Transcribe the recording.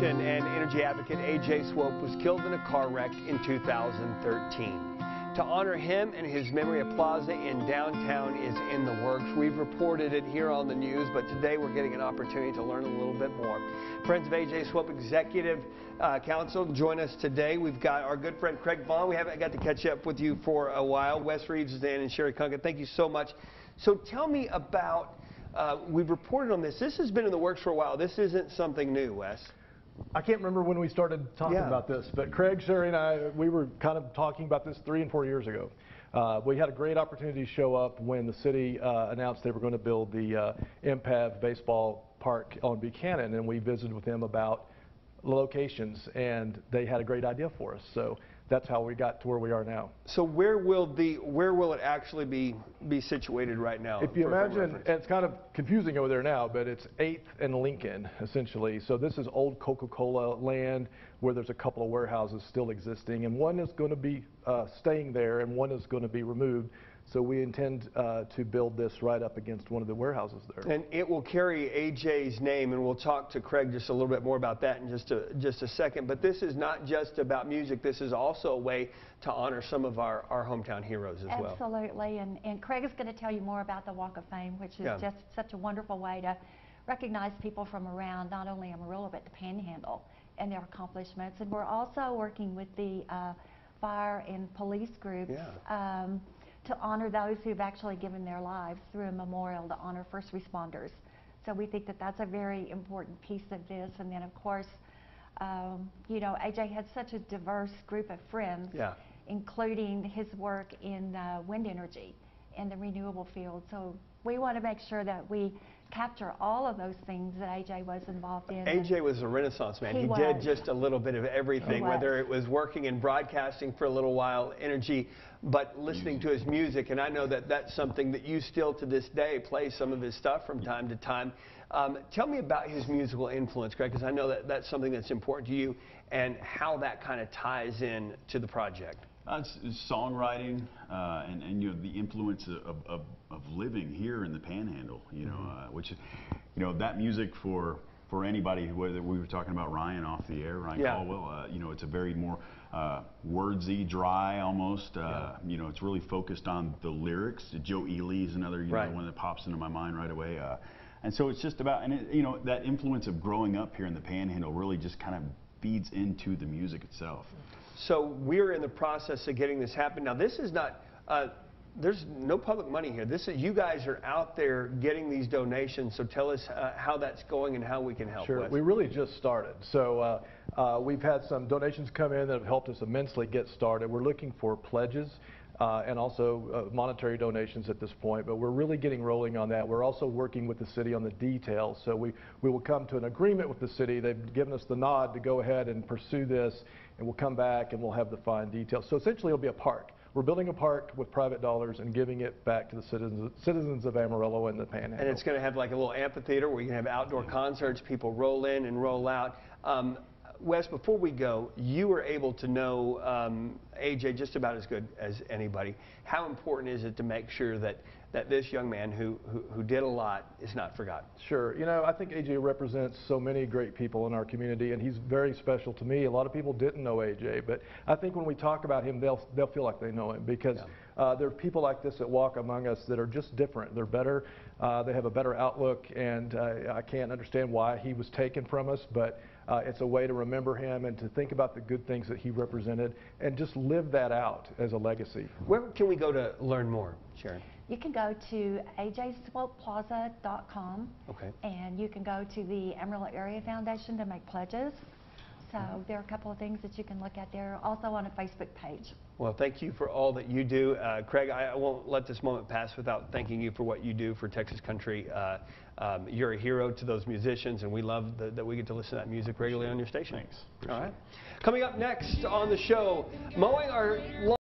musician and energy advocate A.J. Swope was killed in a car wreck in 2013. To honor him and his memory, a plaza in downtown is in the works. We've reported it here on the news, but today we're getting an opportunity to learn a little bit more. Friends of A.J. Swope Executive Council join us today. We've got our good friend Craig Vaughn. We haven't got to catch up with you for a while. Wes Reeves is in and Sherry Kunkin. Thank you so much. So tell me about, we've reported on this. This has been in the works for a while. This isn't something new, Wes. I can't remember when we started talking about this, but Craig, Sherry, and I, we were kind of talking about this 3 and 4 years ago. We had a great opportunity to show up when the city announced they were going to build the MPAV baseball park on Buchanan, and we visited with them about locations, and they had a great idea for us. So that's how we got to where we are now. So where will it actually be situated right now? If you imagine, and it's kind of confusing over there now, but it's 8th and Lincoln, essentially. So this is old Coca-Cola land where there's a couple of warehouses still existing, and one is going to be staying there and one is going to be removed. So we intend to build this right up against one of the warehouses there. And it will carry AJ's name, and we'll talk to Craig just a little bit more about that in just a second. But this is not just about music. This is also a way to honor some of our hometown heroes as well. Absolutely, and Craig is going to tell you more about the Walk of Fame, which is just such a wonderful way to recognize people from around not only Amarillo but the Panhandle and their accomplishments. And we're also working with the fire and police groups to honor those who've actually given their lives through a memorial to honor first responders. So we think that that's a very important piece of this. And then, of course, you know, AJ had such a diverse group of friends, including his work in wind energy and the renewable field. So we want to make sure that we capture all of those things that AJ was involved in. AJ was a Renaissance man. He did just a little bit of everything, whether it was working in broadcasting for a little while, energy, but listening to his music. And I know that that's something that you still to this day play some of his stuff from time to time. Tell me about his musical influence, Craig, because I know that that's something that's important to you and how that kind of ties in to the project. It's songwriting and you know, the influence of living here in the Panhandle, you know, which, you know, that music for anybody, whether we were talking about Ryan off the air, Ryan Caldwell, you know, it's a very more wordsy, dry almost, you know, it's really focused on the lyrics. Joe Ely is another, you know, one that pops into my mind right away. And so it's just about, and it, you know, that influence of growing up here in the Panhandle really just kind of feeds into the music itself. So we're in the process of getting this happen. Now this is not, there's no public money here. This is, you guys are out there getting these donations. So tell us how that's going and how we can help. Sure, we really just started. So we've had some donations come in that have helped us immensely get started. We're looking for pledges and also monetary donations at this point, but we're really getting rolling on that. We're also working with the city on the details. So we will come to an agreement with the city. They've given us the nod to go ahead and pursue this, and we'll come back and we'll have the fine details. So essentially it'll be a park. We're building a park with private dollars and giving it back to the citizens of Amarillo and the Panhandle. And it's going to have like a little amphitheater where you can have outdoor concerts, people roll in and roll out. Wes, before we go, you were able to know AJ just about as good as anybody. How important is it to make sure that this young man who did a lot is not forgotten? Sure. You know, I think AJ represents so many great people in our community, and he's very special to me. A lot of people didn't know AJ, but I think when we talk about him, they'll feel like they know him, because there are people like this that walk among us that are just different. They're better. They have a better outlook, and I can't understand why he was taken from us, but it's a way to remember him and to think about the good things that he represented and just live that out as a legacy. Where can we go to learn more, Sharon? You can go to ajswopeplaza.com, and you can go to the Amarillo Area Foundation to make pledges. So there are a couple of things that you can look at there, also on a Facebook page. Well, thank you for all that you do. Craig, I won't let this moment pass without thanking you for what you do for Texas country. You're a hero to those musicians, and we love that we get to listen to that music regularly on your station. Thanks. All right. Coming up next on the show, mowing our lawn.